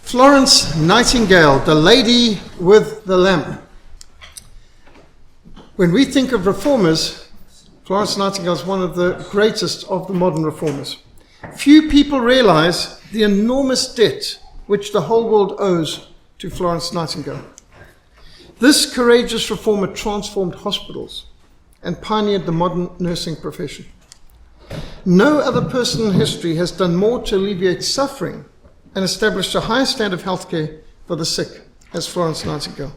Florence Nightingale, the lady with the lamp. When we think of reformers, Florence Nightingale is one of the greatest of the modern reformers. Few people realize the enormous debt which the whole world owes to Florence Nightingale. This courageous reformer transformed hospitals and pioneered the modern nursing profession. No other person in history has done more to alleviate suffering and established a higher standard of healthcare for the sick as Florence Nightingale.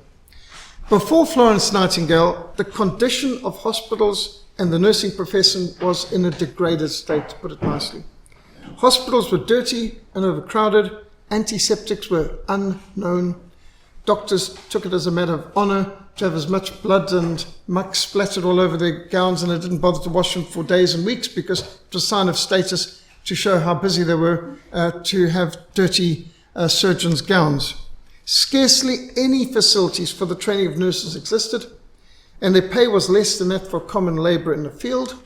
Before Florence Nightingale, the condition of hospitals and the nursing profession was in a degraded state, to put it nicely. Hospitals were dirty and overcrowded, antiseptics were unknown. Doctors took it as a matter of honor to have as much blood and muck splattered all over their gowns, and they didn't bother to wash them for days and weeks because it was a sign of status to show how busy they were to have dirty surgeons' gowns. Scarcely any facilities for the training of nurses existed, and their pay was less than that for common labor in the field.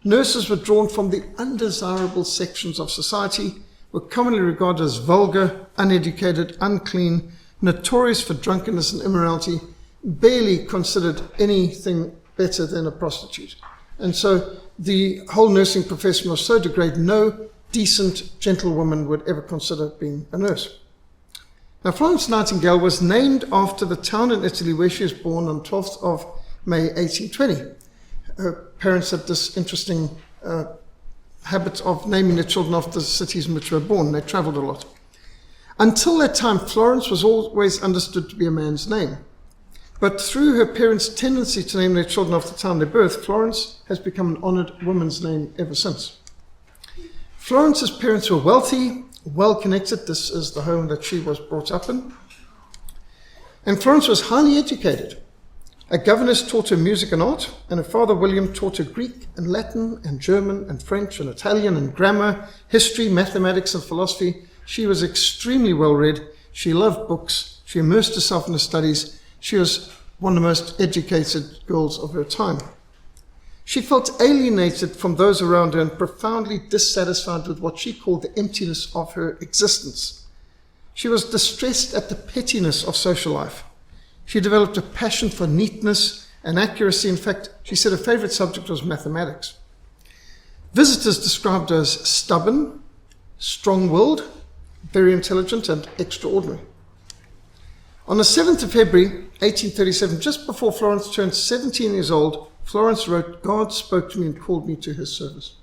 Nurses were drawn from the undesirable sections of society, were commonly regarded as vulgar, uneducated, unclean, notorious for drunkenness and immorality, barely considered anything better than a prostitute. And so the whole nursing profession was so degraded, no decent gentlewoman would ever consider being a nurse. Now, Florence Nightingale was named after the town in Italy where she was born on 12th of May 1820. Her parents had this interesting habit of naming their children after the cities in which they were born. They traveled a lot. Until that time, Florence was always understood to be a man's name. But through her parents' tendency to name their children after the town of their birth, Florence has become an honored woman's name ever since. Florence's parents were wealthy, well-connected. This is the home that she was brought up in. And Florence was highly educated. A governess taught her music and art, and her father William taught her Greek and Latin and German and French and Italian and grammar, history, mathematics and philosophy. She was extremely well-read. She loved books. She immersed herself in her studies. She was one of the most educated girls of her time. She felt alienated from those around her and profoundly dissatisfied with what she called the emptiness of her existence. She was distressed at the pettiness of social life. She developed a passion for neatness and accuracy. In fact, she said her favorite subject was mathematics. Visitors described her as stubborn, strong-willed, very intelligent, and extraordinary. On the 7th of February, 1837, just before Florence turned 17 years old, Florence wrote, "God spoke to me and called me to his service."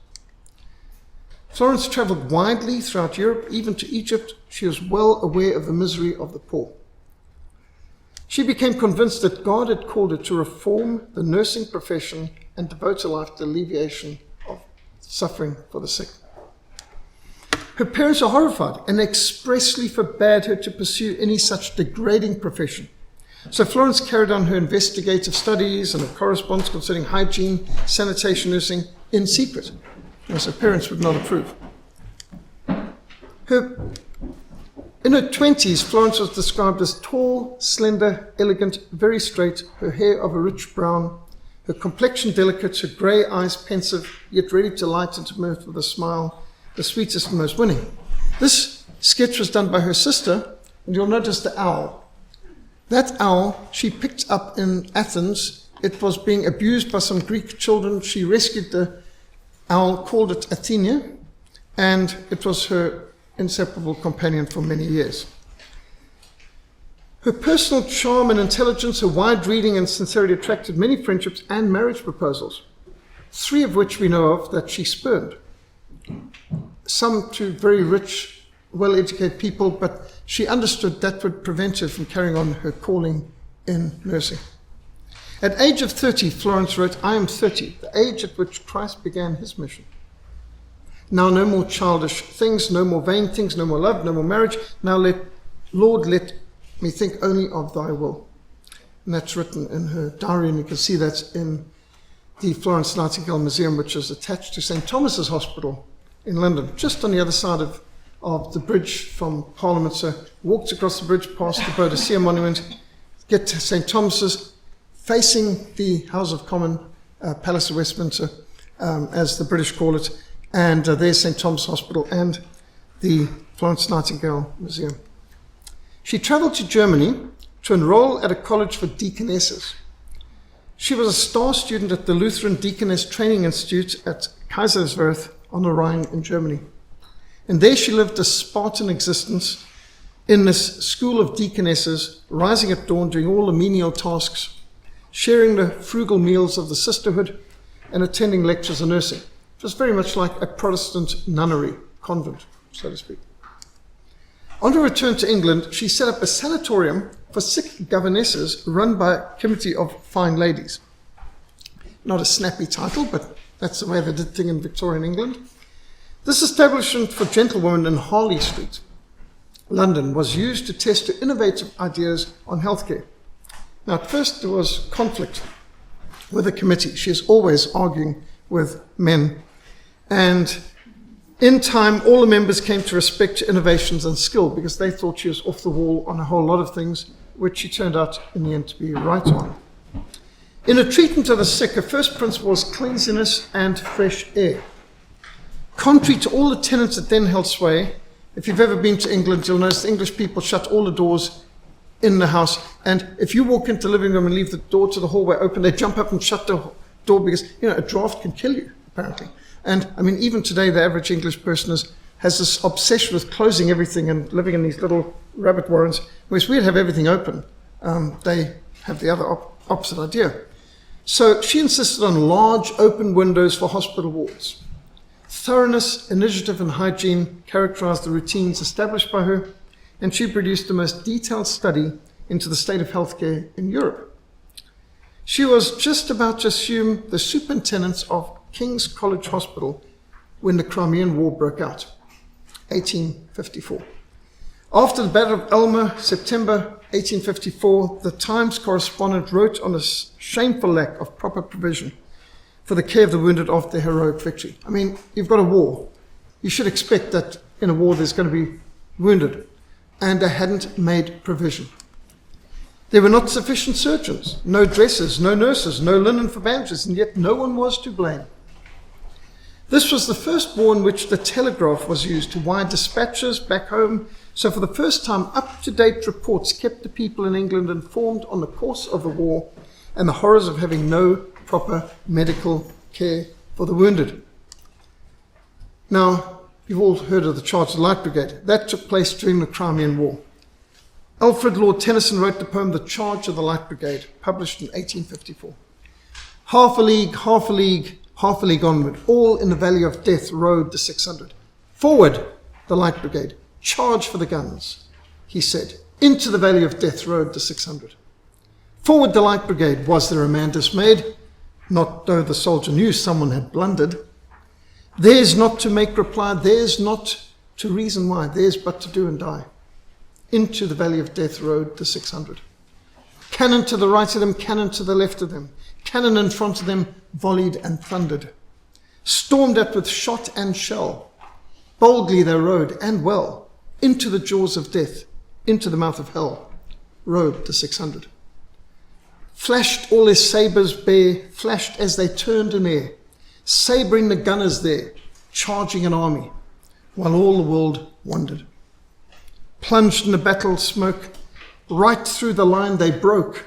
Florence traveled widely throughout Europe, even to Egypt. She was well aware of the misery of the poor. She became convinced that God had called her to reform the nursing profession and devote her life to alleviation of suffering for the sick. Her parents were horrified and expressly forbade her to pursue any such degrading profession. So Florence carried on her investigative studies and her correspondence concerning hygiene, sanitation, nursing in secret, as her parents would not approve. In her 20s, Florence was described as tall, slender, elegant, very straight, her hair of a rich brown, her complexion delicate, her grey eyes pensive, yet ready to light into mirth with a smile, the sweetest and most winning. This sketch was done by her sister, and you'll notice the owl. That owl she picked up in Athens. It was being abused by some Greek children. She rescued the owl, called it Athenia, and it was her inseparable companion for many years. Her personal charm and intelligence, her wide reading and sincerity attracted many friendships and marriage proposals, 3 of which we know of that she spurned. Some to very rich, well-educated people, but she understood that would prevent her from carrying on her calling in nursing. At age of 30, Florence wrote, "I am 30, the age at which Christ began his mission. Now no more childish things, no more vain things, no more love, no more marriage. Now Lord, let me think only of thy will." And that's written in her diary, and you can see that in the Florence Nightingale Museum, which is attached to St. Thomas's Hospital in London, just on the other side of the bridge from Parliament. So walked across the bridge, past the Boadicea Monument, get to St. Thomas's, facing the House of Commons, Palace of Westminster, as the British call it, and there's St. Thomas Hospital and the Florence Nightingale Museum. She traveled to Germany to enroll at a college for deaconesses. She was a star student at the Lutheran Deaconess Training Institute at Kaiserswerth on the Rhine in Germany. And there she lived a Spartan existence in this school of deaconesses, rising at dawn, doing all the menial tasks, sharing the frugal meals of the sisterhood, and attending lectures on nursing. It was very much like a Protestant nunnery, convent, so to speak. On her return to England, she set up a sanatorium for sick governesses run by a committee of fine ladies. Not a snappy title, but that's the way they did things in Victorian England. This establishment for gentlewomen in Harley Street, London, was used to test her innovative ideas on healthcare. Now, at first there was conflict with the committee. She is always arguing with men. And in time, all the members came to respect her innovations and skill because they thought she was off the wall on a whole lot of things, which she turned out in the end to be right on. In her treatment of the sick, her first principle was cleanliness and fresh air. Contrary to all the tenets that then held sway, if you've ever been to England, you'll notice the English people shut all the doors in the house. And if you walk into the living room and leave the door to the hallway open, they jump up and shut the door because, a draft can kill you, apparently. And, even today, the average English person has this obsession with closing everything and living in these little rabbit warrens. Whereas we'd have everything open. They have the other opposite idea. So she insisted on large open windows for hospital wards. Thoroughness, initiative, and hygiene characterized the routines established by her, and she produced the most detailed study into the state of healthcare in Europe. She was just about to assume the superintendence of King's College Hospital when the Crimean War broke out, 1854. After the Battle of Elma, September 1854, the Times correspondent wrote on a shameful lack of proper provision for the care of the wounded after their heroic victory. You've got a war. You should expect that in a war there's going to be wounded. And they hadn't made provision. There were not sufficient surgeons, no dressers, no nurses, no linen for bandages, and yet no one was to blame. This was the first war in which the telegraph was used to wire dispatches back home. So for the first time, up-to-date reports kept the people in England informed on the course of the war and the horrors of having no proper medical care for the wounded. Now, you've all heard of the Charge of the Light Brigade. That took place during the Crimean War. Alfred Lord Tennyson wrote the poem The Charge of the Light Brigade, published in 1854. Half a league, half a league, half a league onward, all in the valley of death rode the 600. Forward, the Light Brigade, charge for the guns, he said. Into the valley of death rode the 600. Forward, the Light Brigade, was there a man dismayed? Not though the soldier knew someone had blundered. Theirs not to make reply, theirs not to reason why, theirs but to do and die. Into the valley of death rode the 600. Cannon to the right of them, cannon to the left of them. Cannon in front of them volleyed and thundered. Stormed at with shot and shell. Boldly they rode, and well, into the jaws of death, into the mouth of hell, rode the 600. Flashed all their sabres bare, flashed as they turned in air, sabring the gunners there, charging an army, while all the world wondered. Plunged in the battle smoke, right through the line they broke.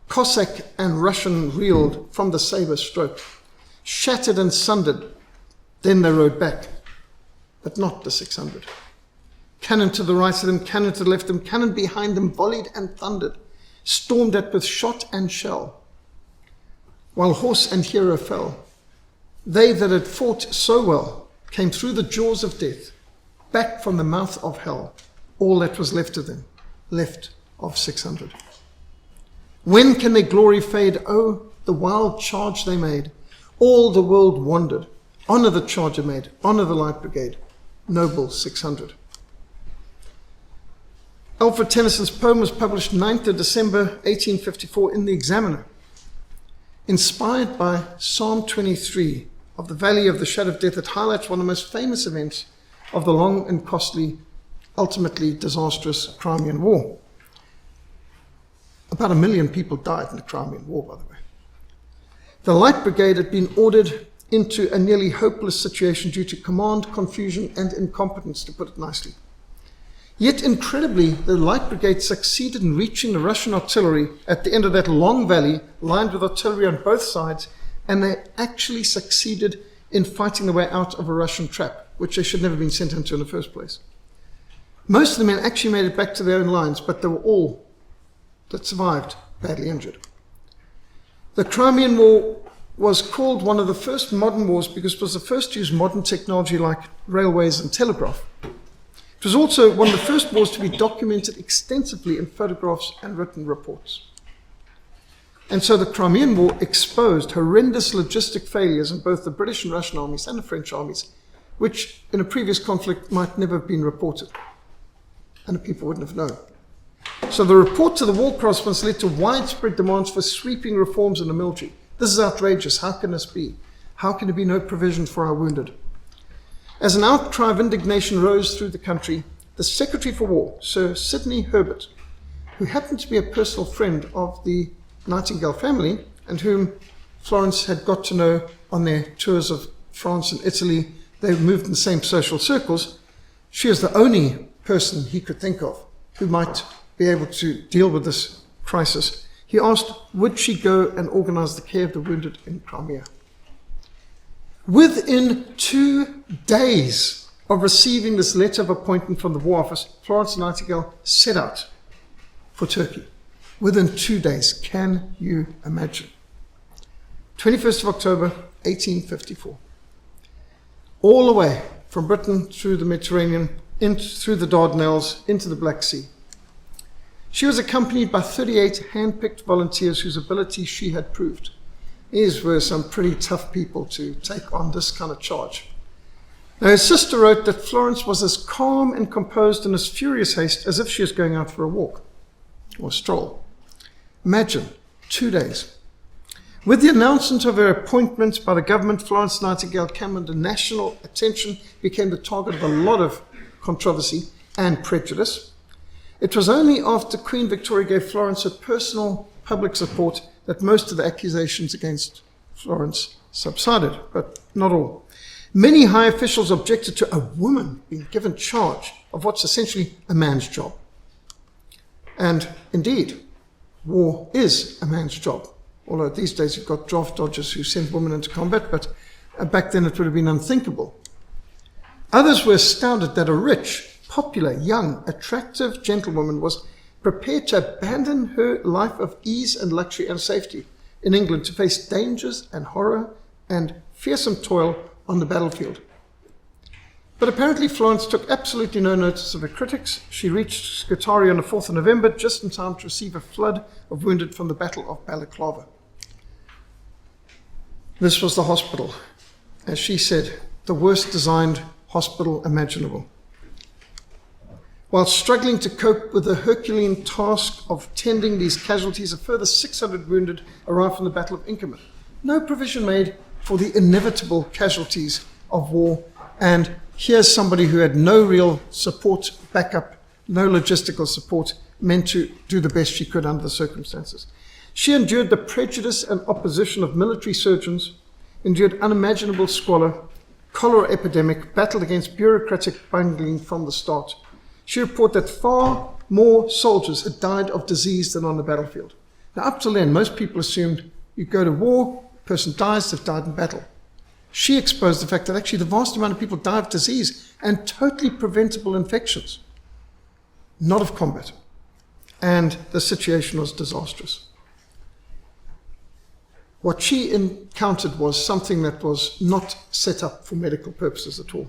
Cossack and Russian reeled from the sabre stroke, shattered and sundered. Then they rode back, but not the 600. Cannon to the right of them, cannon to the left of them, cannon behind them volleyed and thundered, stormed at with shot and shell, while horse and hero fell. They that had fought so well came through the jaws of death, back from the mouth of hell, all that was left of them, left of 600. When can their glory fade? Oh, the wild charge they made. All the world wondered. Honour the charger made, honour the Light Brigade, noble 600. Alfred Tennyson's poem was published 9th of December 1854 in the Examiner. Inspired by Psalm 23 of the Valley of the Shadow of Death, it highlights one of the most famous events of the long and costly, ultimately disastrous Crimean War. About 1 million people died in the Crimean War, by the way. The Light Brigade had been ordered into a nearly hopeless situation due to command confusion and incompetence, to put it nicely. Yet incredibly, the Light Brigade succeeded in reaching the Russian artillery at the end of that long valley, lined with artillery on both sides, and they actually succeeded in fighting their way out of a Russian trap, which they should never have been sent into in the first place. Most of the men actually made it back to their own lines, but they were all that survived badly injured. The Crimean War was called one of the first modern wars because it was the first to use modern technology like railways and telegraph. It was also one of the first wars to be documented extensively in photographs and written reports. And so the Crimean War exposed horrendous logistic failures in both the British and Russian armies and the French armies, which in a previous conflict might never have been reported, and the people wouldn't have known. So the report to the war correspondents led to widespread demands for sweeping reforms in the military. This is outrageous. How can this be? How can there be no provision for our wounded? As an outcry of indignation rose through the country, the Secretary for War, Sir Sidney Herbert, who happened to be a personal friend of the Nightingale family and whom Florence had got to know on their tours of France and Italy, they moved in the same social circles, she was the only person he could think of who might be able to deal with this crisis. He asked, would she go and organize the care of the wounded in Crimea? Within 2 days of receiving this letter of appointment from the War Office, Florence Nightingale set out for Turkey. Within 2 days, can you imagine? 21st of October, 1854. All the way from Britain through the Mediterranean, through the Dardanelles, into the Black Sea. She was accompanied by 38 hand-picked volunteers whose ability she had proved. These were some pretty tough people to take on this kind of charge. Now, his sister wrote that Florence was as calm and composed in as furious haste as if she was going out for a walk or a stroll. Imagine, 2 days. With the announcement of her appointment by the government, Florence Nightingale came under national attention, became the target of a lot of controversy and prejudice. It was only after Queen Victoria gave Florence her personal public support that most of the accusations against Florence subsided, but not all. Many high officials objected to a woman being given charge of what's essentially a man's job. And indeed, war is a man's job. Although these days you've got draft dodgers who send women into combat, but back then it would have been unthinkable. Others were astounded that a rich, popular, young, attractive gentlewoman was prepared to abandon her life of ease and luxury and safety in England to face dangers and horror and fearsome toil on the battlefield. But apparently Florence took absolutely no notice of her critics. She reached Scutari on the 4th of November, just in time to receive a flood of wounded from the Battle of Balaclava. This was the hospital, as she said, the worst designed hospital imaginable. While struggling to cope with the Herculean task of tending these casualties, a further 600 wounded arrived from the Battle of Inkerman. No provision made for the inevitable casualties of war, and here's somebody who had no real support, backup, no logistical support, meant to do the best she could under the circumstances. She endured the prejudice and opposition of military surgeons, endured unimaginable squalor, cholera epidemic, battled against bureaucratic bungling from the start. She reported that far more soldiers had died of disease than on the battlefield. Now, up till then, most people assumed you go to war, person dies, they've died in battle. She exposed the fact that actually the vast amount of people die of disease and totally preventable infections, not of combat. And the situation was disastrous. What she encountered was something that was not set up for medical purposes at all.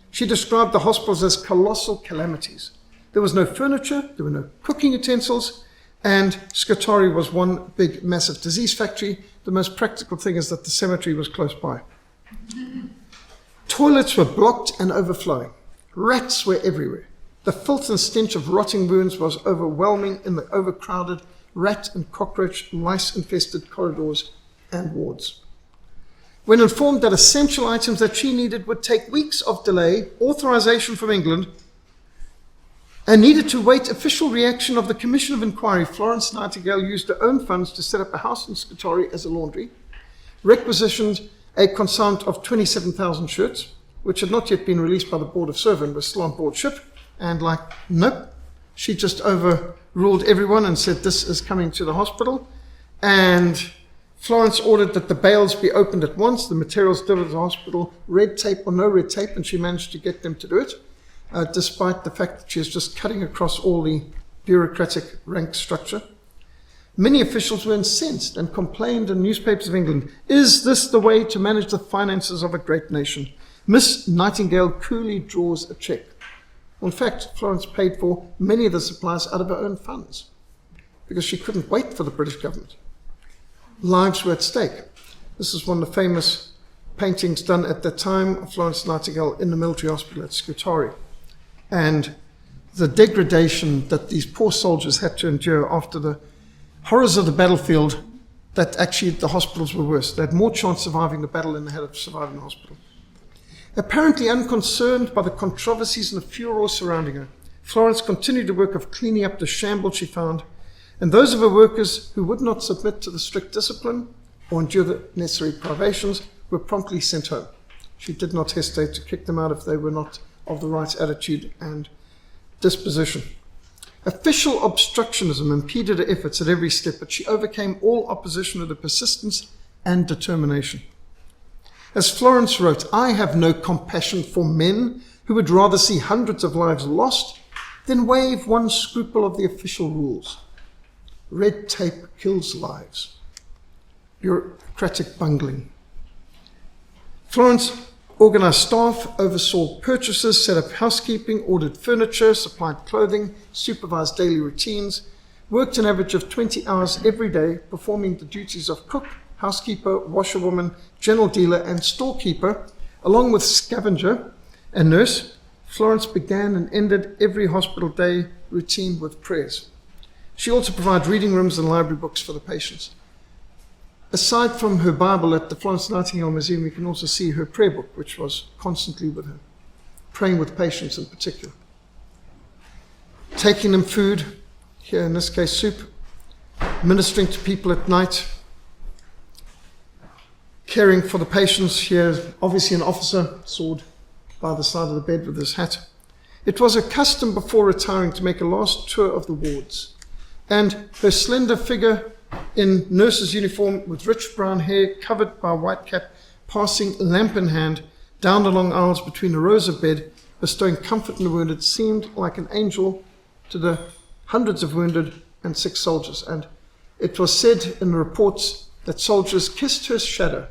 She described the hospitals as colossal calamities. There was no furniture, there were no cooking utensils, and Scutari was one big, massive disease factory. The most practical thing is that the cemetery was close by. Toilets were blocked and overflowing. Rats were everywhere. The filth and stench of rotting wounds was overwhelming in the overcrowded, rat and cockroach, lice-infested corridors and wards. When informed that essential items that she needed would take weeks of delay, authorization from England, and needed to wait official reaction of the Commission of Inquiry, Florence Nightingale used her own funds to set up a house in Scutari as a laundry, requisitioned a consignment of 27,000 shirts, which had not yet been released by the Board of Survey and were still on board ship, And nope. She just overruled everyone and said, this is coming to the hospital. And Florence ordered that the bales be opened at once, the materials delivered to the hospital, red tape or no red tape, and she managed to get them to do it, despite the fact that she was just cutting across all the bureaucratic rank structure. Many officials were incensed and complained in newspapers of England, is this the way to manage the finances of a great nation? Miss Nightingale coolly draws a cheque. In fact, Florence paid for many of the supplies out of her own funds because she couldn't wait for the British government. Lives were at stake. This is one of the famous paintings done at that time of Florence Nightingale in the military hospital at Scutari. And the degradation that these poor soldiers had to endure after the horrors of the battlefield, that actually the hospitals were worse. They had more chance of surviving the battle than they had of surviving the hospital. Apparently unconcerned by the controversies and the furor surrounding her, Florence continued the work of cleaning up the shambles she found, and those of her workers who would not submit to the strict discipline or endure the necessary privations were promptly sent home. She did not hesitate to kick them out if they were not of the right attitude and disposition. Official obstructionism impeded her efforts at every step, but she overcame all opposition with her persistence and determination. As Florence wrote, I have no compassion for men who would rather see hundreds of lives lost than waive one scruple of the official rules. Red tape kills lives. Bureaucratic bungling. Florence organized staff, oversaw purchases, set up housekeeping, ordered furniture, supplied clothing, supervised daily routines, worked an average of 20 hours every day, performing the duties of cook, housekeeper, washerwoman, general dealer, and storekeeper, along with scavenger and nurse. Florence began and ended every hospital day routine with prayers. She also provided reading rooms and library books for the patients. Aside from her Bible at the Florence Nightingale Museum, you can also see her prayer book, which was constantly with her, praying with patients in particular. Taking them food, here in this case soup, ministering to people at night, caring for the patients. Here, obviously an officer, sword by the side of the bed with his hat. It was her custom before retiring to make a last tour of the wards, and her slender figure in nurse's uniform with rich brown hair covered by a white cap, passing lamp in hand down the long aisles between the rows of bed, bestowing comfort in the wounded, seemed like an angel to the hundreds of wounded and sick soldiers. And it was said in the reports that soldiers kissed her shadow,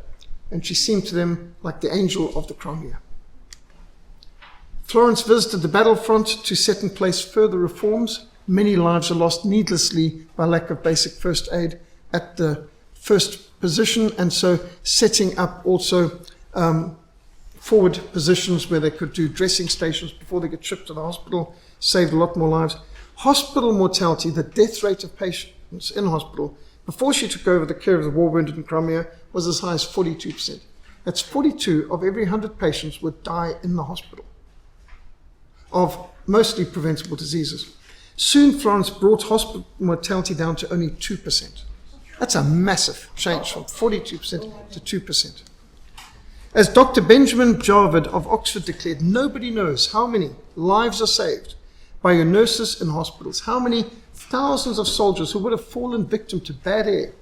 and she seemed to them like the angel of the Crimea. Florence visited the battlefront to set in place further reforms. Many lives are lost needlessly by lack of basic first aid at the first position, and so setting up also forward positions where they could do dressing stations before they get shipped to the hospital saved a lot more lives. Hospital mortality, the death rate of patients in hospital, before she took over the care of the war wounded in Crimea, was as high as 42%. That's 42 of every 100 patients would die in the hospital of mostly preventable diseases. Soon, Florence brought hospital mortality down to only 2%. That's a massive change from 42% to 2%. As Dr. Benjamin Jarvid of Oxford declared, nobody knows how many lives are saved by your nurses in hospitals, how many thousands of soldiers who would have fallen victim to bad air,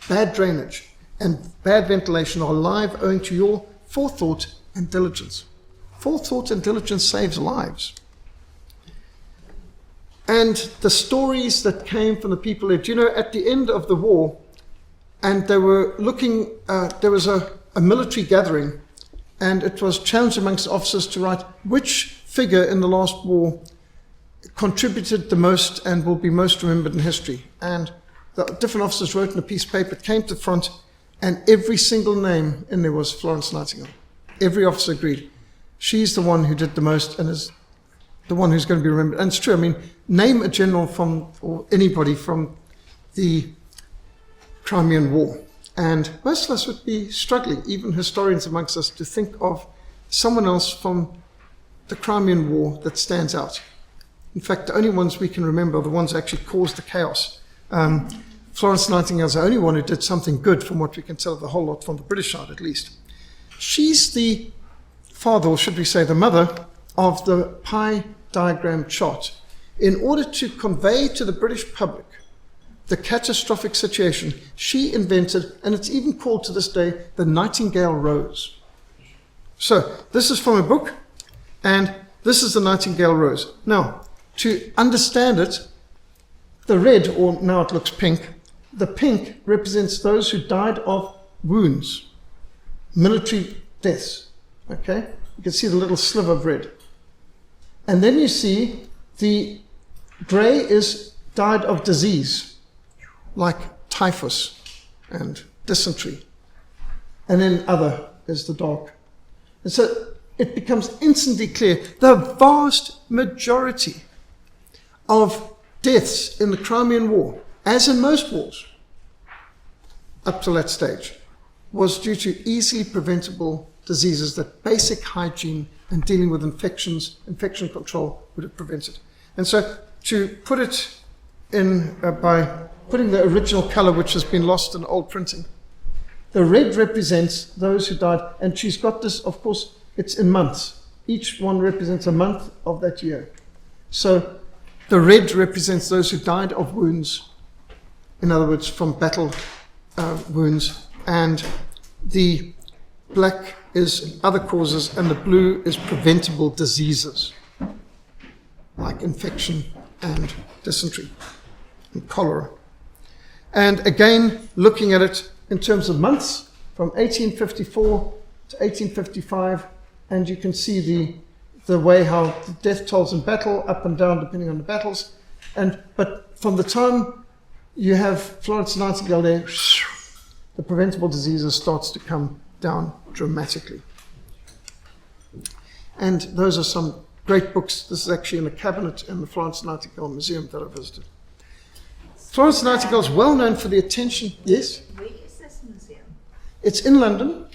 bad drainage, and bad ventilation are alive owing to your forethought and diligence. Forethought and diligence saves lives. And the stories that came from the people there, do you know, at the end of the war, and they were looking, there was a military gathering, and it was challenged amongst officers to write which figure in the last war contributed the most and will be most remembered in history. And the different officers wrote in a piece of paper, it came to the front, and every single name in there was Florence Nightingale. Every officer agreed. She's the one who did the most and is the one who's going to be remembered. And it's true, I mean, name a general from, or anybody from the Crimean War, and most of us would be struggling, even historians amongst us, to think of someone else from the Crimean War that stands out. In fact, the only ones we can remember are the ones that actually caused the chaos. Florence Nightingale is the only one who did something good, from what we can tell of the whole lot from the British side at least. She's the father, or should we say the mother, of the Pi diagram chart in order to convey to the British public the catastrophic situation. She invented, and it's even called to this day, the Nightingale Rose. So this is from a book, and this is the Nightingale Rose. Now, to understand it, the red, or now it looks pink, the pink represents those who died of wounds, military deaths. Okay? You can see the little sliver of red. And then you see the grey is died of disease, like typhus and dysentery. And then other is the dark. And so it becomes instantly clear the vast majority of deaths in the Crimean War, as in most wars up to that stage, was due to easily preventable diseases that basic hygiene and dealing with infections, infection control would have prevented. And so to put it in by putting the original color, which has been lost in old printing, the red represents those who died, and she's got this, of course, it's in months. Each one represents a month of that year. So the red represents those who died of wounds, in other words, from battle wounds, and the black is other causes, and the blue is preventable diseases, like infection and dysentery and cholera. And again, looking at it in terms of months, from 1854 to 1855, and you can see the way how the death tolls in battle, up and down depending on the battles. But from the time you have Florence Nightingale there, the preventable diseases starts to come down dramatically. And those are some great books. This is actually in a cabinet in the Florence Nightingale Museum that I visited. Florence Nightingale is well known for the attention. Yes? Where is this museum? It's in London.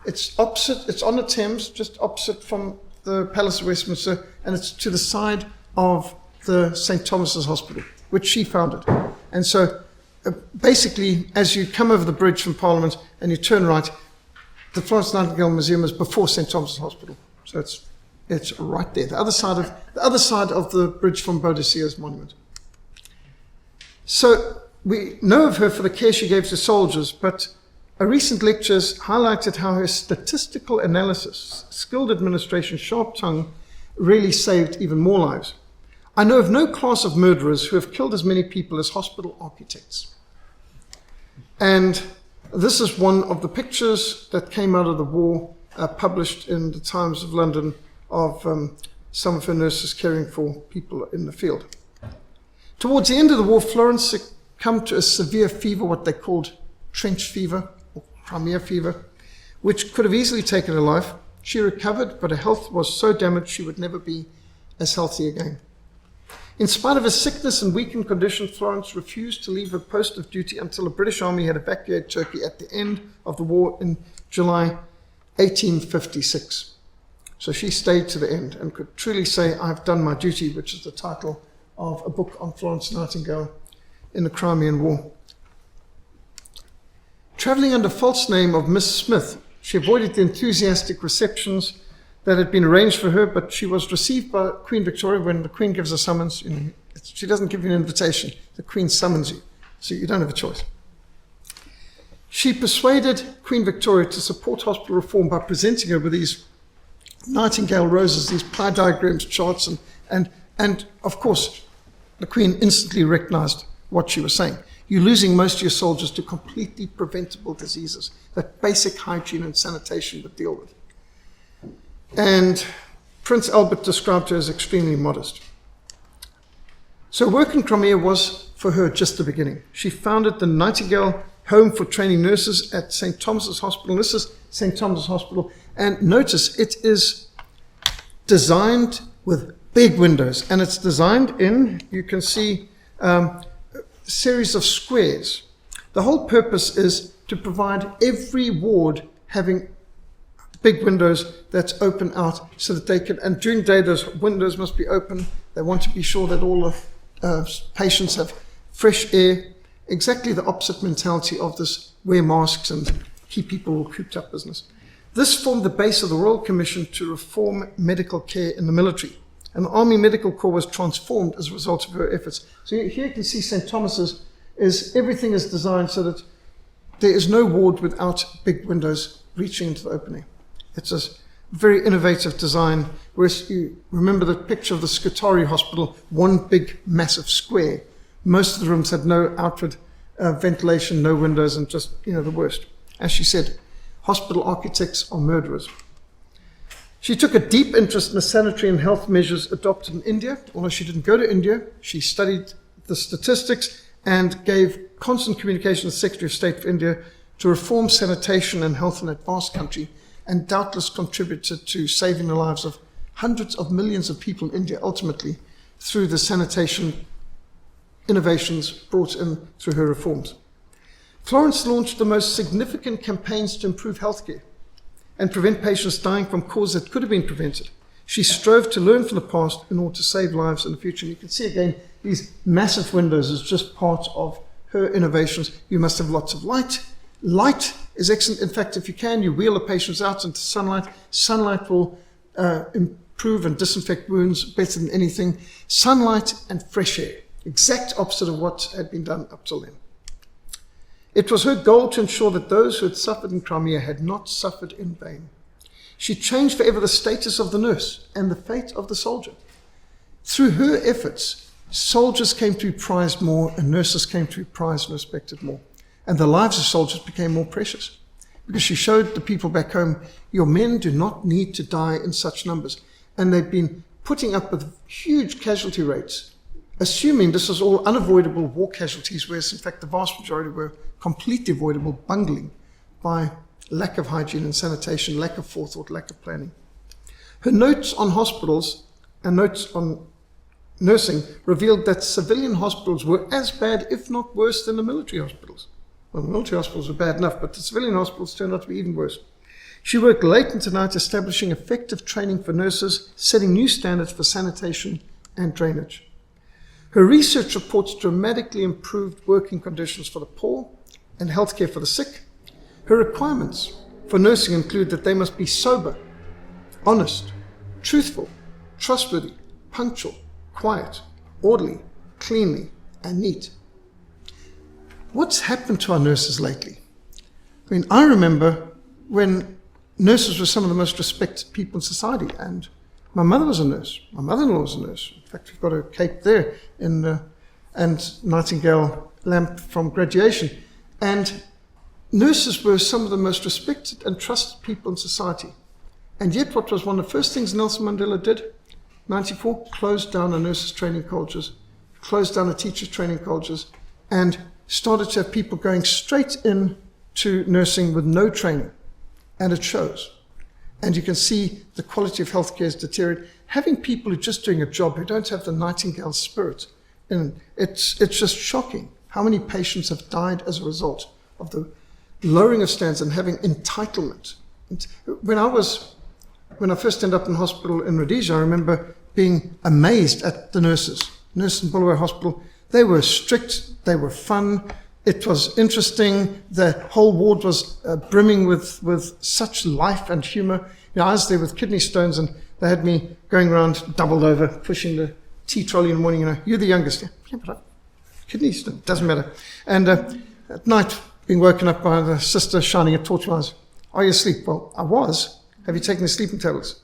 It's opposite, it's on the Thames, just opposite from the Palace of Westminster, and it's to the side of the St. Thomas's Hospital, which she founded. And so basically, as you come over the bridge from Parliament and you turn right, the Florence Nightingale Museum is before St. Thomas's Hospital. So it's right there, the other side of the bridge from Boadicea's monument. So we know of her for the care she gave to soldiers, but a recent lecture has highlighted how her statistical analysis, skilled administration, sharp tongue, really saved even more lives. I know of no class of murderers who have killed as many people as hospital architects. And this is one of the pictures that came out of the war, published in the Times of London, of some of her nurses caring for people in the field. Towards the end of the war, Florence succumbed to a severe fever, what they called trench fever, or Crimea fever, which could have easily taken her life. She recovered, but her health was so damaged she would never be as healthy again. In spite of her sickness and weakened condition, Florence refused to leave her post of duty until the British Army had evacuated Turkey at the end of the war in July 1856. So she stayed to the end and could truly say, "I've done my duty," which is the title of a book on Florence Nightingale in the Crimean War. Travelling under false name of Miss Smith, she avoided the enthusiastic receptions that had been arranged for her, but she was received by Queen Victoria. When the Queen gives a summons, she doesn't give you an invitation, the Queen summons you, so you don't have a choice. She persuaded Queen Victoria to support hospital reform by presenting her with these Nightingale roses, these pie diagrams, charts, and of course, the Queen instantly recognized what she was saying. You're losing most of your soldiers to completely preventable diseases that basic hygiene and sanitation would deal with. And Prince Albert described her as extremely modest. So work in Crimea was, for her, just the beginning. She founded the Nightingale Home for Training Nurses at St. Thomas's Hospital. This is St. Thomas's Hospital. And notice, it is designed with big windows. And it's designed in, you can see, a series of squares. The whole purpose is to provide every ward having big windows that's open out so that they can, and during the day those windows must be open. They want to be sure that all the patients have fresh air, exactly the opposite mentality of this wear masks and keep people all cooped up business. This formed the base of the Royal Commission to reform medical care in the military. And the Army Medical Corps was transformed as a result of her efforts. So here you can see St. Thomas's everything is designed so that there is no ward without big windows reaching into the opening. It's a very innovative design. Whereas you remember the picture of the Scutari Hospital, one big massive square. Most of the rooms had no outward ventilation, no windows, and just, the worst. As she said, hospital architects are murderers. She took a deep interest in the sanitary and health measures adopted in India. Although she didn't go to India, she studied the statistics and gave constant communication to the Secretary of State for India to reform sanitation and health in that vast country, and doubtless contributed to saving the lives of hundreds of millions of people in India ultimately through the sanitation innovations brought in through her reforms. Florence launched the most significant campaigns to improve healthcare and prevent patients dying from causes that could have been prevented. She strove to learn from the past in order to save lives in the future. And you can see again, these massive windows is just part of her innovations. You must have lots of light. Light is excellent. In fact, if you can, you wheel the patients out into sunlight. Sunlight will improve and disinfect wounds better than anything. Sunlight and fresh air, exact opposite of what had been done up till then. It was her goal to ensure that those who had suffered in Crimea had not suffered in vain. She changed forever the status of the nurse and the fate of the soldier. Through her efforts, soldiers came to be prized more and nurses came to be prized and respected more. And the lives of soldiers became more precious because she showed the people back home, your men do not need to die in such numbers. And they've been putting up with huge casualty rates, assuming this was all unavoidable war casualties, whereas in fact the vast majority were completely avoidable bungling by lack of hygiene and sanitation, lack of forethought, lack of planning. Her notes on hospitals and notes on nursing revealed that civilian hospitals were as bad, if not worse, than the military hospitals. Well, the military hospitals were bad enough, but the civilian hospitals turned out to be even worse. She worked late into the night establishing effective training for nurses, setting new standards for sanitation and drainage. Her research reports dramatically improved working conditions for the poor and healthcare for the sick. Her requirements for nursing include that they must be sober, honest, truthful, trustworthy, punctual, quiet, orderly, cleanly, and neat. What's happened to our nurses lately? I remember when nurses were some of the most respected people in society, and my mother was a nurse. My mother-in-law was a nurse. In fact, we've got a cape there and Nightingale lamp from graduation. And nurses were some of the most respected and trusted people in society. And yet what was one of the first things Nelson Mandela did? 94, closed down the nurses' training colleges, closed down the teachers' training colleges, and started to have people going straight into nursing with no training. And it shows. And you can see the quality of healthcare is deteriorated. Having people who are just doing a job, who don't have the Nightingale spirit, and it's just shocking how many patients have died as a result of the lowering of standards and having entitlement. When I first ended up in hospital in Rhodesia, I remember being amazed at the nurses. Nurses in Bulawayo Hospital, they were strict, they were fun, it was interesting, the whole ward was brimming with such life and humor. I was there with kidney stones and they had me going around doubled over, pushing the tea trolley in the morning, you're the youngest. Yeah, but kidney stone, doesn't matter. And at night, being woken up by the sister shining a torch light. Are you asleep? Well, I was. Have you taken the sleeping tablets?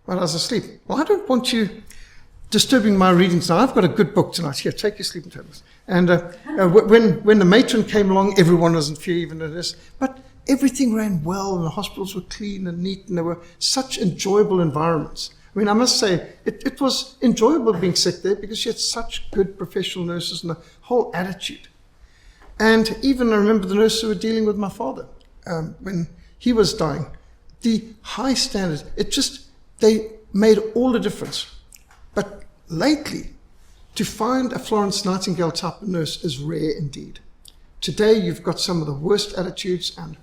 Well, I was asleep. Well, I don't want you disturbing my readings now. I've got a good book tonight. Here, take your sleeping tablets. And when the matron came along, everyone was in fear, even at this. But everything ran well, and the hospitals were clean and neat, and there were such enjoyable environments. I must say, it was enjoyable being sick there because you had such good professional nurses and the whole attitude. And even I remember the nurses who were dealing with my father when he was dying. The high standards, they made all the difference. But lately, to find a Florence Nightingale type of nurse is rare indeed. Today, you've got some of the worst attitudes. And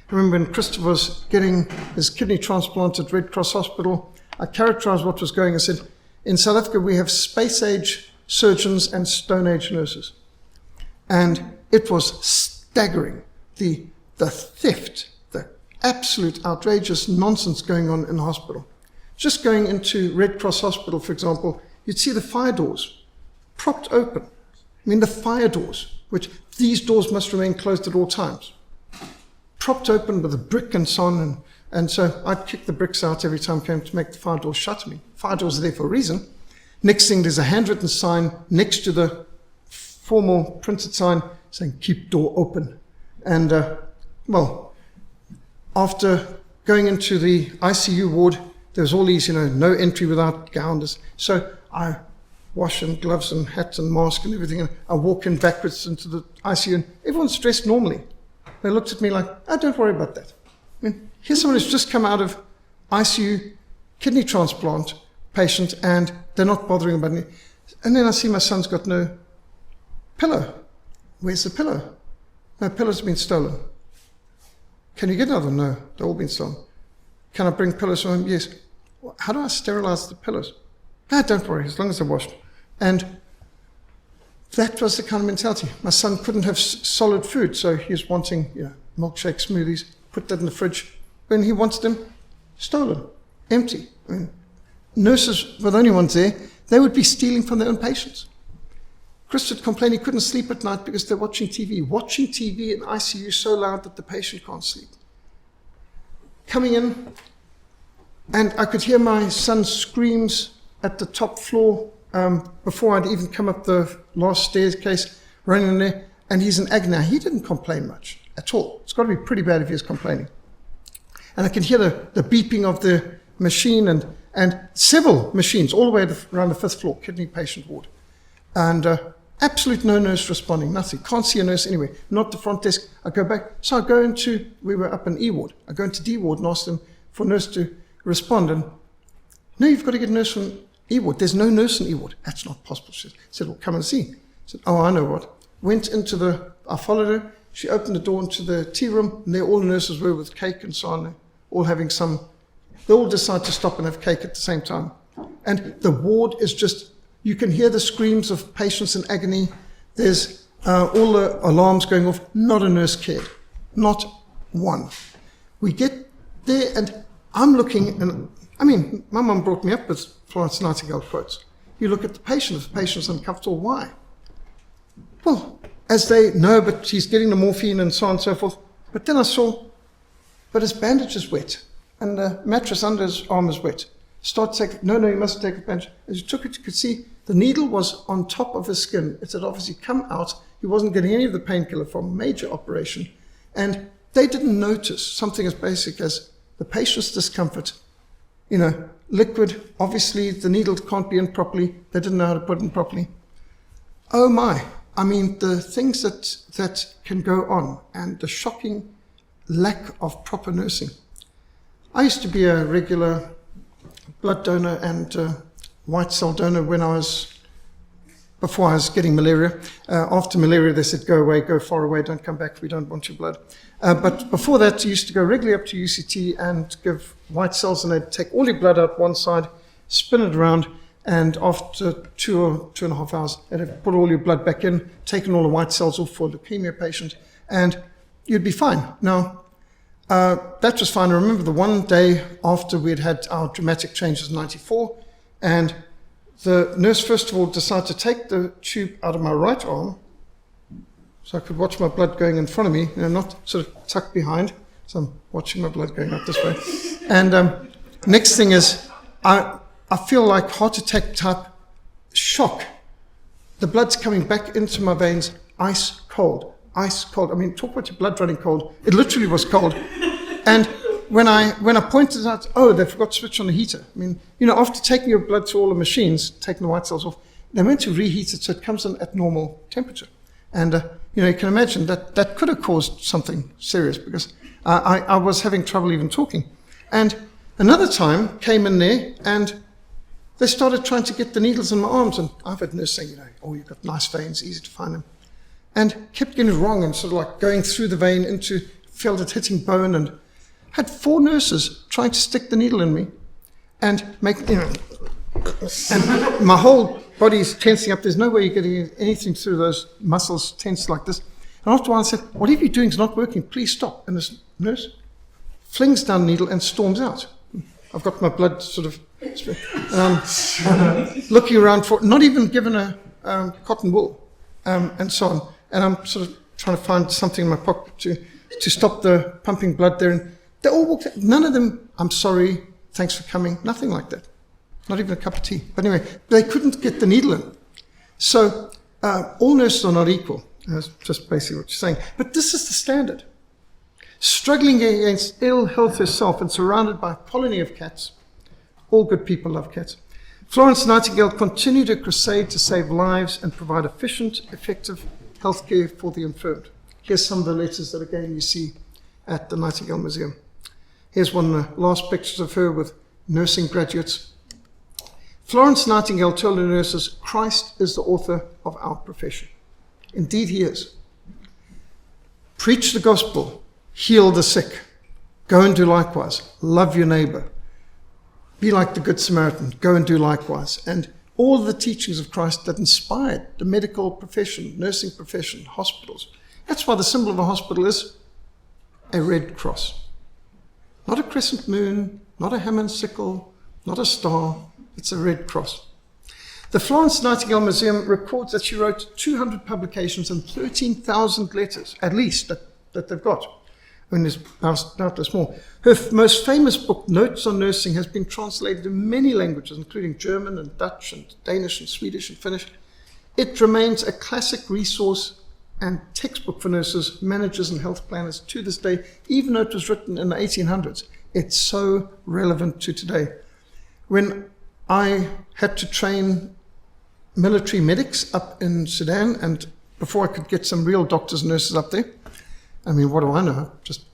I remember when Christopher was getting his kidney transplant at Red Cross Hospital, I characterized what was going. I said, in South Africa, we have space-age surgeons and stone-age nurses. And it was staggering, the theft, the absolute outrageous nonsense going on in the hospital. just going into Red Cross Hospital, for example, you'd see the fire doors propped open. I mean, the fire doors, which these doors must remain closed at all times, propped open with a brick and so on. And so I'd kick the bricks out every time I came to make the fire doors shut. I mean, fire doors are there for a reason. Next thing, there's a handwritten sign next to the formal printed sign saying, keep door open. And, well, after going into the ICU ward, there was all these, no entry without gowns. So I wash and gloves and hat and mask and everything. And I walk in backwards into the ICU and everyone's dressed normally. They looked at me like, oh, don't worry about that. I mean, here's someone who's just come out of ICU kidney transplant patient and they're not bothering about me. And then I see my son's got no pillow. Where's the pillow? No, pillow's been stolen. Can you get another? No, they've all been stolen. Can I bring pillows home? Yes. How do I sterilize the pillows? Ah, don't worry, as long as they're washed. And that was the kind of mentality. My son couldn't have solid food, so he was wanting, milkshake, smoothies, put that in the fridge. When he wanted them, stolen, empty. I mean, nurses were the only ones there. They would be stealing from their own patients. Chris would complain he couldn't sleep at night because they're watching TV. Watching TV in ICU so loud that the patient can't sleep. Coming in, and I could hear my son's screams at the top floor before I'd even come up the last staircase, running in there, and he's in agony. He didn't complain much at all. It's got to be pretty bad if he was complaining. And I can hear the beeping of the machine and several machines all the way around the 5th floor, kidney patient ward. And absolute no nurse responding, nothing. Can't see a nurse anywhere, not the front desk. I go back. So I go we were up in E ward. I go into D ward and ask them for a nurse to respond. And no, you've got to get a nurse from E ward. There's no nurse in E ward. That's not possible. She said, well, come and see. I said, oh, I know what. Went into I followed her. She opened the door into the tea room, and there all the nurses were with cake and so on, all having they all decide to stop and have cake at the same time. And the ward is just, you can hear the screams of patients in agony. There's all the alarms going off. Not a nurse cared. Not one. We get there, and I'm looking, and I mean, my mum brought me up with Florence Nightingale quotes. You look at the patient, if the patient's uncomfortable, why? Well, as they know, but she's getting the morphine and so on and so forth. But then I saw, but his bandage is wet, and the mattress under his arm is wet. Start taking, no, you mustn't take the bandage. As you took it, you could see the needle was on top of his skin. It had obviously come out. He wasn't getting any of the painkiller from a major operation. And they didn't notice something as basic as the patient's discomfort. Liquid, obviously the needle can't be in properly. They didn't know how to put it in properly. Oh my, I mean, the things that can go on and the shocking lack of proper nursing. I used to be a regular blood donor and white cell donor before I was getting malaria. After malaria, they said, go away, go far away, don't come back, we don't want your blood. But before that, I used to go regularly up to UCT and give white cells, and they'd take all your blood out one side, spin it around, and after 2 or 2.5 hours, they'd have put all your blood back in, taken all the white cells off for a leukemia patient, and you'd be fine. Now, that was fine. I remember the one day after we'd had our dramatic changes in 94, and the nurse, first of all, decided to take the tube out of my right arm so I could watch my blood going in front of me, not sort of tucked behind. So I'm watching my blood going up this way. And next thing is, I feel like heart attack type shock. The blood's coming back into my veins, ice cold. Ice cold. I mean, talk about your blood running cold. It literally was cold. And when I pointed out, oh, they forgot to switch on the heater. I mean, after taking your blood to all the machines, taking the white cells off, they went to reheat it so it comes in at normal temperature. And, you can imagine that could have caused something serious because I was having trouble even talking. And another time came in there and they started trying to get the needles in my arms. And I've had nurses saying, oh, you've got nice veins, easy to find them. And kept getting it wrong and sort of like going through the vein felt it hitting bone, and had 4 nurses trying to stick the needle in me and and my whole body's tensing up. There's no way you're getting anything through those muscles tense like this. And after a while I said, whatever you're doing is not working, please stop. And this nurse flings down the needle and storms out. I've got my blood sort of Looking around for, not even given a cotton wool, and so on. And I'm sort of trying to find something in my pocket to stop the pumping blood there. And they all walked out. None of them, I'm sorry, thanks for coming, nothing like that. Not even a cup of tea. But anyway, they couldn't get the needle in. So all nurses are not equal. That's just basically what you're saying. But this is the standard. Struggling against ill health herself and surrounded by a colony of cats. All good people love cats. Florence Nightingale continued her crusade to save lives and provide efficient, effective healthcare for the infirmed. Here's some of the letters that again you see at the Nightingale Museum. Here's one of the last pictures of her with nursing graduates. Florence Nightingale told her nurses, Christ is the author of our profession. Indeed he is. Preach the gospel, heal the sick, go and do likewise, love your neighbor, be like the Good Samaritan, go and do likewise. And all the teachings of Christ that inspired the medical profession, nursing profession, hospitals. That's why the symbol of a hospital is a red cross. Not a crescent moon, not a hammer and sickle, not a star, it's a red cross. The Florence Nightingale Museum records that she wrote 200 publications and 13,000 letters, at least, that they've got. I mean, there's doubtless more. Her most famous book, Notes on Nursing, has been translated in many languages, including German and Dutch and Danish and Swedish and Finnish. It remains a classic resource and textbook for nurses, managers and health planners to this day, even though it was written in the 1800s. It's so relevant to today. When I had to train military medics up in Sudan, and before I could get some real doctors and nurses up there, I mean, what do I know? Just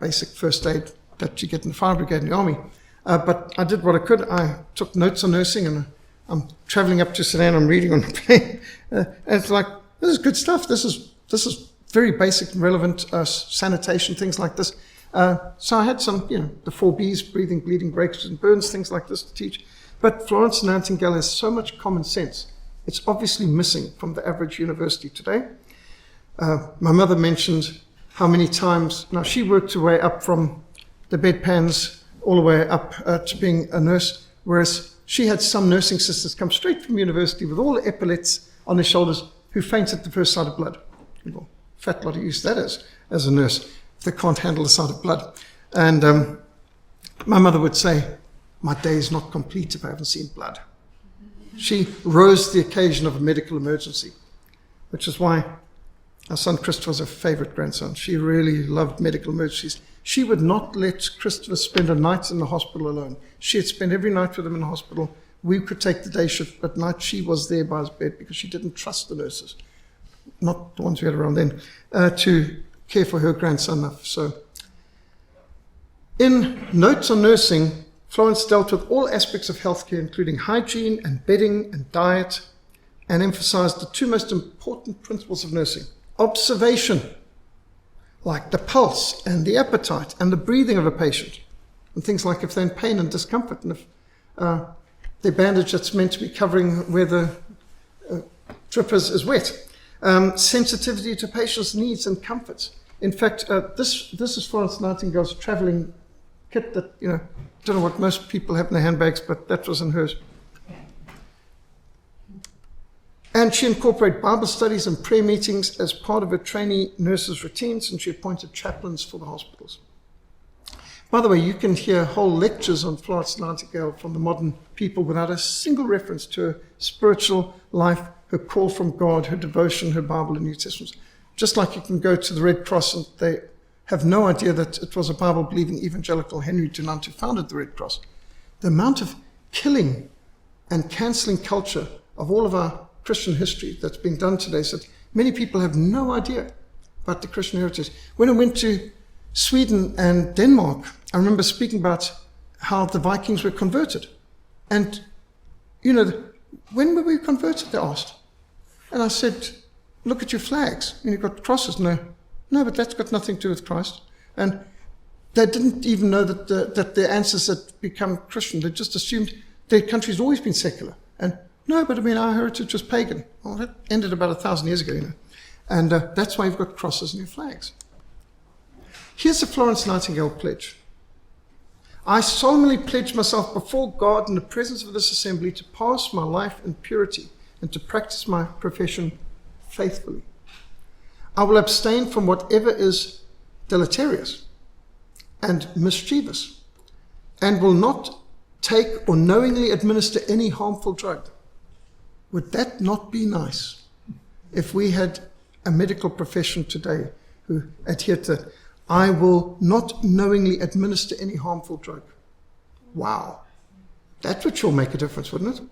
basic first aid that you get in the fire brigade in the army. But I did what I could. I took notes on nursing, and I'm traveling up to Sudan. I'm reading on the plane. And it's like, this is good stuff. This is very basic and relevant sanitation, things like this. So I had some, the 4 Bs, breathing, bleeding, breaks and burns, things like this to teach. But Florence Nightingale has so much common sense. It's obviously missing from the average university today. My mother mentioned how many times, now she worked her way up from the bedpans all the way up to being a nurse, whereas she had some nursing sisters come straight from university with all the epaulets on their shoulders who fainted at the first sight of blood. Well, fat lot of use that is as a nurse, if they can't handle the sight of blood. And my mother would say, my day is not complete if I haven't seen blood. She rose to the occasion of a medical emergency, which is why our son Christopher was her favorite grandson. She really loved medical emergencies. She would not let Christopher spend a night in the hospital alone. She'd spend every night with him in the hospital. We could take the day shift, but at night she was there by his bed because she didn't trust the nurses, not the ones we had around then, to care for her grandson enough. So in Notes on Nursing, Florence dealt with all aspects of healthcare, including hygiene and bedding and diet, and emphasized the 2 most important principles of nursing. Observation, like the pulse and the appetite and the breathing of a patient, and things like if they're in pain and discomfort, and if the bandage that's meant to be covering where the drip is wet. Sensitivity to patients' needs and comforts. In fact, this is Florence Nightingale's traveling kit that, don't know what most people have in their handbags, but that was in hers. And she incorporated Bible studies and prayer meetings as part of her trainee nurses' routines, and she appointed chaplains for the hospitals. By the way, you can hear whole lectures on Florence Nightingale from the modern people without a single reference to her spiritual life, her call from God, her devotion, her Bible and New Testament. Just like you can go to the Red Cross and they have no idea that it was a Bible-believing evangelical Henry Dunant who founded the Red Cross. The amount of killing and cancelling culture of all of our Christian history that's being done today, so that many people have no idea about the Christian heritage. When I went to Sweden and Denmark, I remember speaking about how the Vikings were converted. And, when were we converted, they asked. And I said, look at your flags. You've got crosses. No, but that's got nothing to do with Christ. And they didn't even know that their ancestors had become Christian. They just assumed their country's always been secular. And no, but our heritage was pagan. Well, that ended about 1,000 years ago, And that's why you've got crosses in your flags. Here's the Florence Nightingale pledge. I solemnly pledge myself before God in the presence of this assembly to pass my life in purity and to practice my profession faithfully. I will abstain from whatever is deleterious and mischievous, and will not take or knowingly administer any harmful drug. Would that not be nice if we had a medical profession today who adhered to that? I will not knowingly administer any harmful drug. Wow. That would sure make a difference, wouldn't it?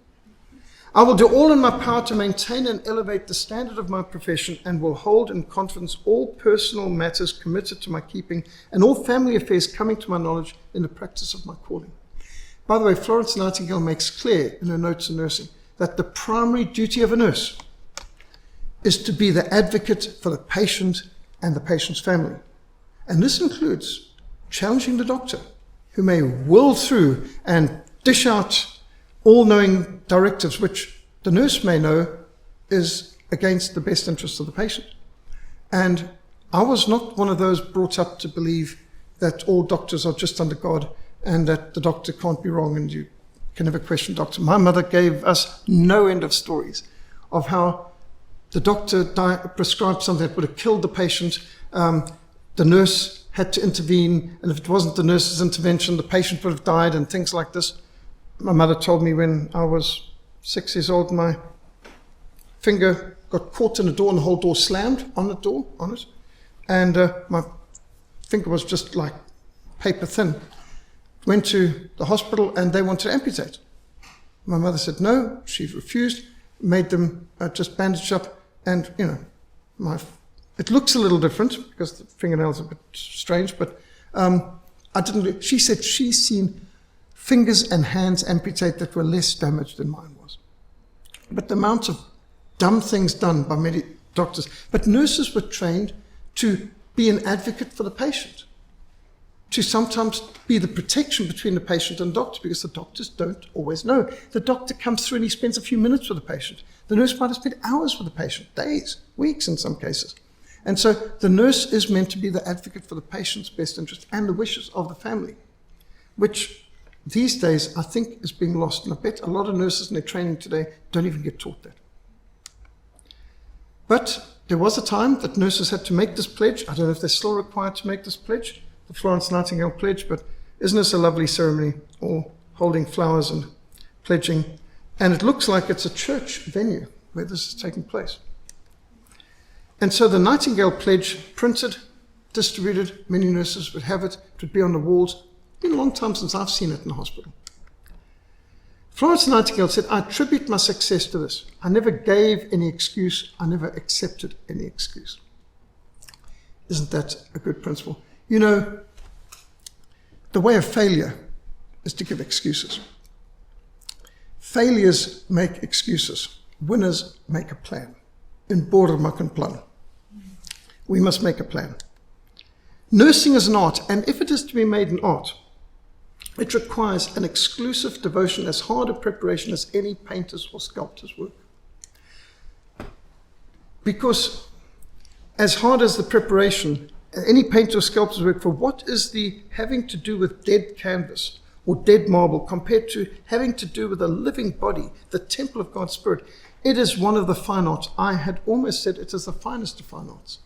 I will do all in my power to maintain and elevate the standard of my profession, and will hold in confidence all personal matters committed to my keeping and all family affairs coming to my knowledge in the practice of my calling. By the way, Florence Nightingale makes clear in her notes on nursing that the primary duty of a nurse is to be the advocate for the patient and the patient's family. And this includes challenging the doctor, who may whirl through and dish out all-knowing directives which the nurse may know is against the best interests of the patient. And I was not one of those brought up to believe that all doctors are just under God and that the doctor can't be wrong and you can never question doctor. My mother gave us no end of stories of how the doctor prescribed something that would have killed the patient. The nurse had to intervene, and if it wasn't the nurse's intervention, the patient would have died, and things like this. My mother told me when I was 6 years old, my finger got caught in a door and the whole door slammed on it. And my finger was just like paper thin. Went to the hospital and they wanted to amputate. My mother said no, she refused, made them just bandage up, and it looks a little different because the fingernails are a bit strange, but she said she's seen fingers and hands amputate that were less damaged than mine was. But the amount of dumb things done by many doctors. But nurses were trained to be an advocate for the patient, to sometimes be the protection between the patient and doctor, because the doctors don't always know. The doctor comes through and he spends a few minutes with the patient. The nurse might have spent hours with the patient, days, weeks in some cases. And so the nurse is meant to be the advocate for the patient's best interest and the wishes of the family, which these days I think is being lost. And I bet a lot of nurses in their training today don't even get taught that. But there was a time that nurses had to make this pledge. I don't know if they're still required to make this pledge, the Florence Nightingale pledge, but isn't this a lovely ceremony, all holding flowers and pledging? And it looks like it's a church venue where this is taking place. And so the Nightingale pledge, printed, distributed, many nurses would have it, it would be on the walls. It's been a long time since I've seen it in the hospital. Florence Nightingale said, I attribute my success to this. I never gave any excuse, I never accepted any excuse. Isn't that a good principle? You know, the way of failure is to give excuses. Failures make excuses. Winners make a plan. In border maak 'n plan. We must make a plan. Nursing is an art, and if it is to be made an art, it requires an exclusive devotion, as hard a preparation as any painter's or sculptor's work. Because as hard as the preparation, any painter or sculptor's work, for what is the having to do with dead canvas or dead marble compared to having to do with a living body, the temple of God's Spirit? It is one of the fine arts. I had almost said it is the finest of fine arts.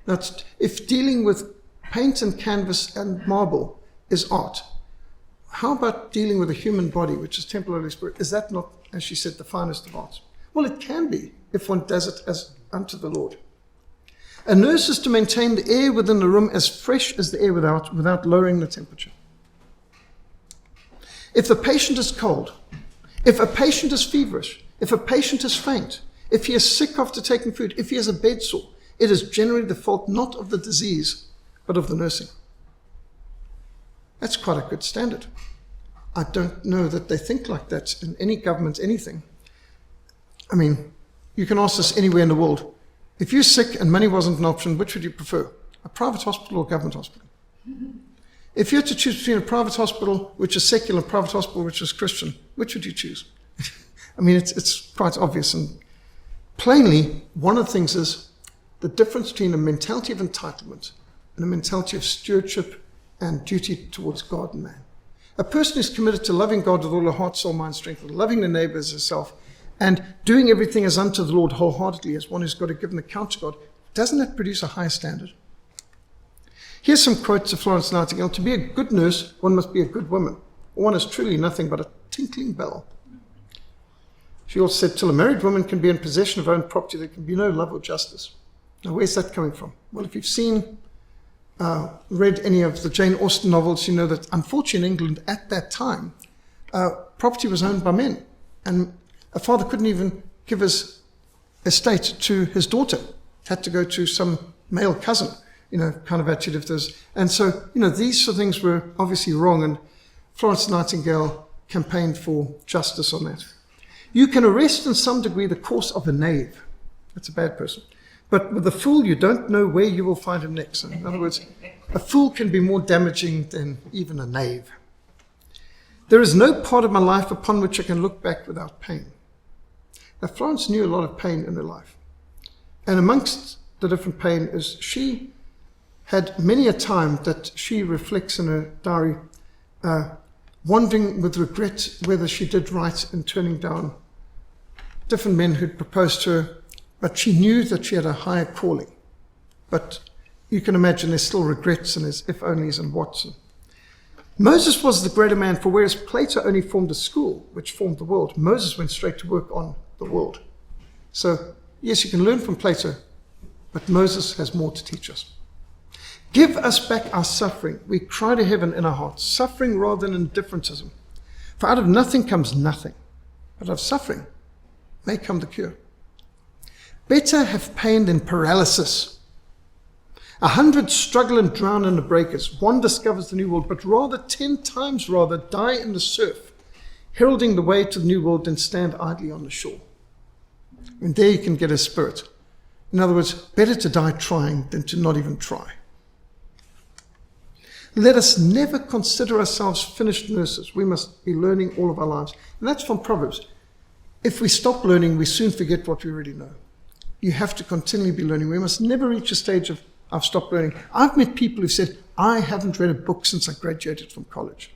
Now, if dealing with paint and canvas and marble is art, how about dealing with a human body, which is temple of the Holy Spirit? Is that not, as she said, the finest of arts? Well, it can be if one does it as unto the Lord. A nurse is to maintain the air within the room as fresh as the air without lowering the temperature. If the patient is cold, if a patient is feverish, if a patient is faint, if he is sick after taking food, if he has a bed sore, it is generally the fault not of the disease, but of the nursing. That's quite a good standard. I don't know that they think like that in any government, anything. I mean, you can ask this anywhere in the world. If you're sick and money wasn't an option, which would you prefer? A private hospital or a government hospital? If you had to choose between a private hospital, which is secular, and a private hospital, which is Christian, which would you choose? I mean, it's quite obvious. And plainly, one of the things is the difference between a mentality of entitlement and a mentality of stewardship and duty towards God and man. A person who's committed to loving God with all her heart, soul, mind, strength, and loving the neighbor as herself, and doing everything as unto the Lord wholeheartedly, as one who's got to give an account to God, doesn't that produce a higher standard? Here's some quotes of Florence Nightingale. To be a good nurse, one must be a good woman. One is truly nothing but a tinkling bell. She also said, till a married woman can be in possession of her own property, there can be no love or justice. Now, where's that coming from? Well, if you've read any of the Jane Austen novels, you know that unfortunately in England at that time, property was owned by men. And a father couldn't even give his estate to his daughter. It had to go to some male cousin, kind of attitude if there's. And so, these sort of things were obviously wrong, and Florence Nightingale campaigned for justice on that. You can arrest in some degree the course of a knave. That's a bad person. But with a fool, you don't know where you will find him next. In other words, a fool can be more damaging than even a knave. There is no part of my life upon which I can look back without pain. Now, Florence knew a lot of pain in her life. And amongst the different pain is she had many a time that she reflects in her diary, wondering with regret whether she did right in turning down different men who'd proposed to her, but she knew that she had a higher calling. But you can imagine there's still regrets and there's if-onlys and whats. Moses was the greater man, for whereas Plato only formed a school which formed the world, Moses went straight to work on the world. So, yes, you can learn from Plato, but Moses has more to teach us. Give us back our suffering. We cry to heaven in our hearts, suffering rather than indifferentism. For out of nothing comes nothing, but out of suffering may come the cure. Better have pain than paralysis. 100 struggle and drown in the breakers. One discovers the new world, but rather 10 times rather die in the surf, heralding the way to the new world than stand idly on the shore. And there you can get a spirit. In other words, better to die trying than to not even try. Let us never consider ourselves finished nurses. We must be learning all of our lives. And that's from Proverbs. If we stop learning, we soon forget what we already know. You have to continually be learning. We must never reach a stage of I've stopped learning. I've met people who said, I haven't read a book since I graduated from college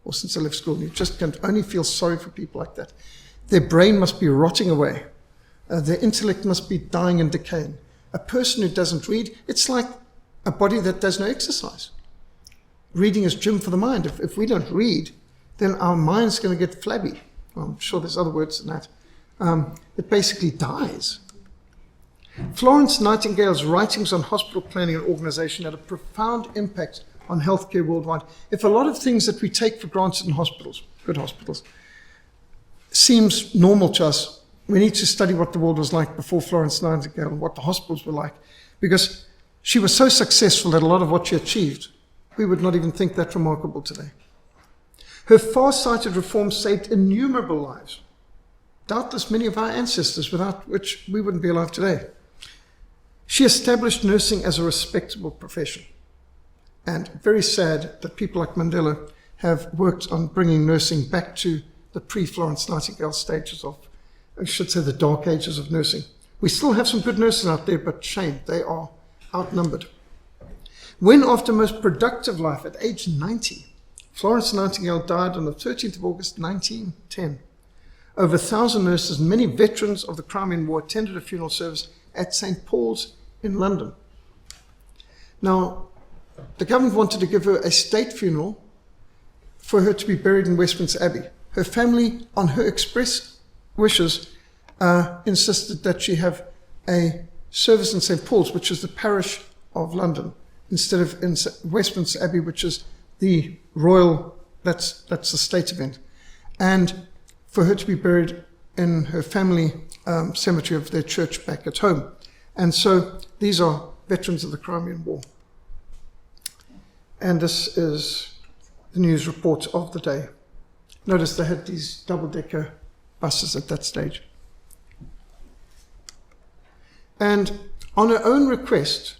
or since I left school. And you just can only feel sorry for people like that. Their brain must be rotting away. Their intellect must be dying and decaying. A person who doesn't read, it's like a body that does no exercise. Reading is gym for the mind. If we don't read, then our mind's going to get flabby. Well, I'm sure there's other words than that. It basically dies. Florence Nightingale's writings on hospital planning and organization had a profound impact on healthcare worldwide. If a lot of things that we take for granted in hospitals, good hospitals, seems normal to us, we need to study what the world was like before Florence Nightingale and what the hospitals were like, because she was so successful that a lot of what she achieved, we would not even think that remarkable today. Her far-sighted reforms saved innumerable lives, doubtless many of our ancestors, without which we wouldn't be alive today. She established nursing as a respectable profession. And very sad that people like Mandela have worked on bringing nursing back to the pre-Florence Nightingale stages of, I should say, the dark ages of nursing. We still have some good nurses out there, but shame, they are outnumbered. When, after most productive life at age 90, Florence Nightingale died on the 13th of August, 1910, over 1,000 nurses and many veterans of the Crimean War attended a funeral service at St. Paul's in London. Now, the government wanted to give her a state funeral for her to be buried in Westminster Abbey. Her family, on her express wishes, insisted that she have a service in St. Paul's, which is the parish of London, instead of in Westminster Abbey, which is the royal, that's the state event. And for her to be buried in her family cemetery of their church back at home. And so these are veterans of the Crimean War. And this is the news report of the day. Notice they had these double-decker buses at that stage. And on her own request,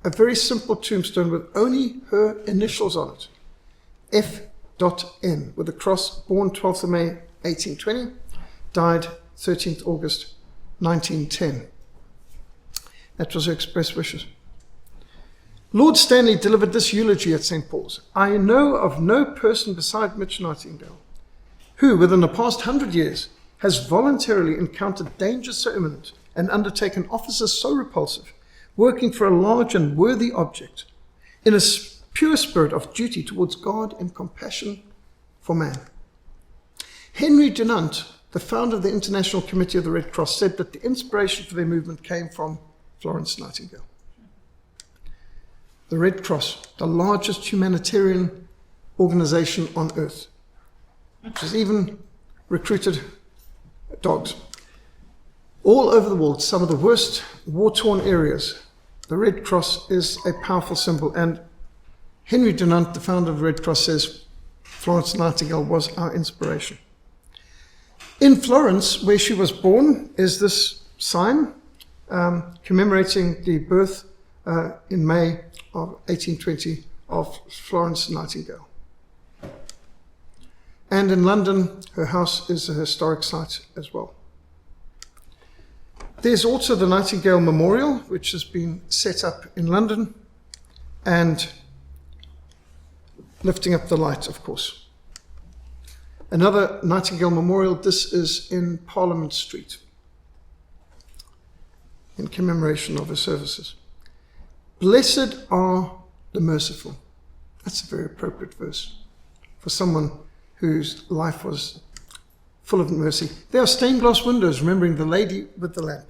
a very simple tombstone with only her initials on it, F.N, with a cross, born 12th of May 1820, died 13th August 1910. That was her express wishes. Lord Stanley delivered this eulogy at St. Paul's. I know of no person beside Mitch Nightingale who, within the past 100 years, has voluntarily encountered danger so imminent and undertaken offices so repulsive, working for a large and worthy object, in a pure spirit of duty towards God and compassion for man. Henry Dunant, the founder of the International Committee of the Red Cross, said that the inspiration for their movement came from Florence Nightingale. The Red Cross, the largest humanitarian organization on earth, which has even recruited dogs. All over the world, some of the worst war-torn areas, the Red Cross is a powerful symbol. And Henry Dunant, the founder of the Red Cross, says Florence Nightingale was our inspiration. In Florence, where she was born, is this sign commemorating the birth in May of 1820 of Florence Nightingale. And in London, her house is a historic site as well. There's also the Nightingale Memorial, which has been set up in London, and lifting up the light, of course. Another Nightingale Memorial, this is in Parliament Street, in commemoration of her services. Blessed are the merciful. That's a very appropriate verse for someone whose life was full of mercy. There are stained glass windows remembering the lady with the lamp.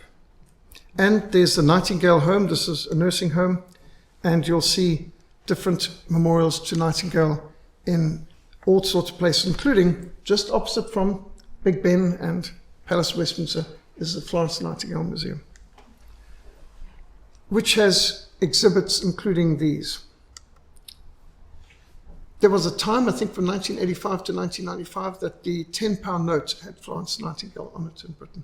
And there's the Nightingale home. This is a nursing home. And you'll see different memorials to Nightingale in all sorts of places, including just opposite from Big Ben and Palace of Westminster is the Florence Nightingale Museum, which has exhibits including these. There was a time, I think from 1985 to 1995, that the £10 note had Florence Nightingale on it in Britain.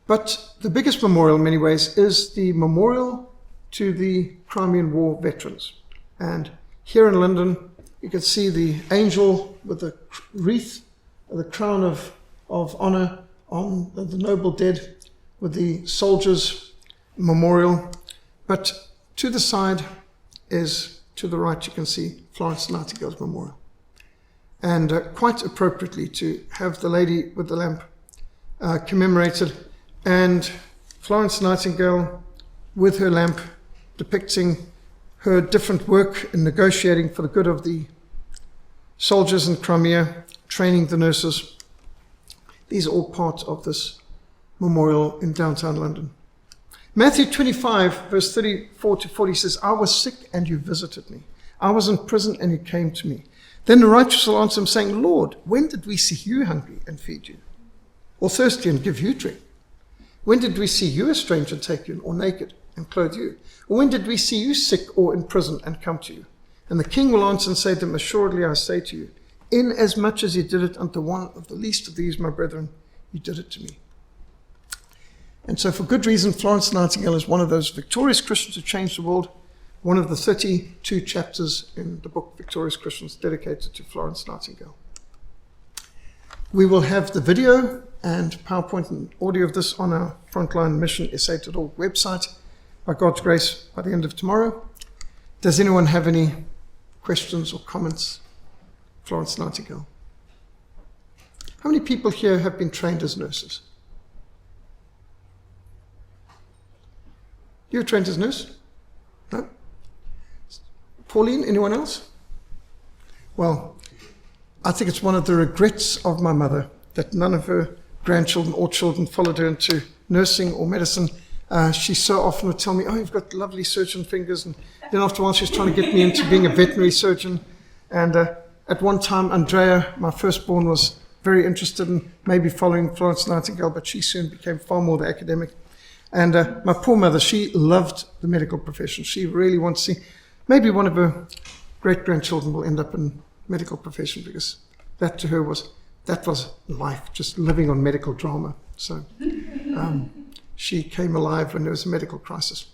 But the biggest memorial in many ways is the memorial to the Crimean War veterans. And here in London, you can see the angel with the wreath, the crown of honor on the noble dead with the soldiers' memorial. But to the side is, to the right, you can see Florence Nightingale's memorial. And quite appropriately to have the lady with the lamp commemorated, and Florence Nightingale with her lamp depicting her different work in negotiating for the good of the soldiers in Crimea, training the nurses. These are all part of this memorial in downtown London. Matthew 25, verse 34 to 40 says, I was sick and you visited me. I was in prison and you came to me. Then the righteous will answer him, saying, Lord, when did we see you hungry and feed you? Or thirsty and give you drink? When did we see you a stranger and take you in, or naked and clothe you? Or when did we see you sick or in prison and come to you? And the king will answer and say to them, assuredly I say to you, inasmuch as you did it unto one of the least of these, my brethren, you did it to me. And so for good reason, Florence Nightingale is one of those victorious Christians who changed the world. One of the 32 chapters in the book Victorious Christians dedicated to Florence Nightingale. We will have the video and PowerPoint and audio of this on our Frontline Mission SA.org website, by God's grace, by the end of tomorrow. Does anyone have any questions or comments? Florence Nightingale. How many people here have been trained as nurses? You were trained as a nurse? No? Pauline, anyone else? Well, I think it's one of the regrets of my mother that none of her grandchildren or children followed her into nursing or medicine. She so often would tell me, oh, you've got lovely surgeon fingers. And then after a while, she was trying to get me into being a veterinary surgeon. And at one time, Andrea, my firstborn, was very interested in maybe following Florence Nightingale, but she soon became far more the academic. And my poor mother, she loved the medical profession. She really wants to see, maybe one of her great-grandchildren will end up in medical profession, because that to her was life, just living on medical drama. So she came alive when there was a medical crisis.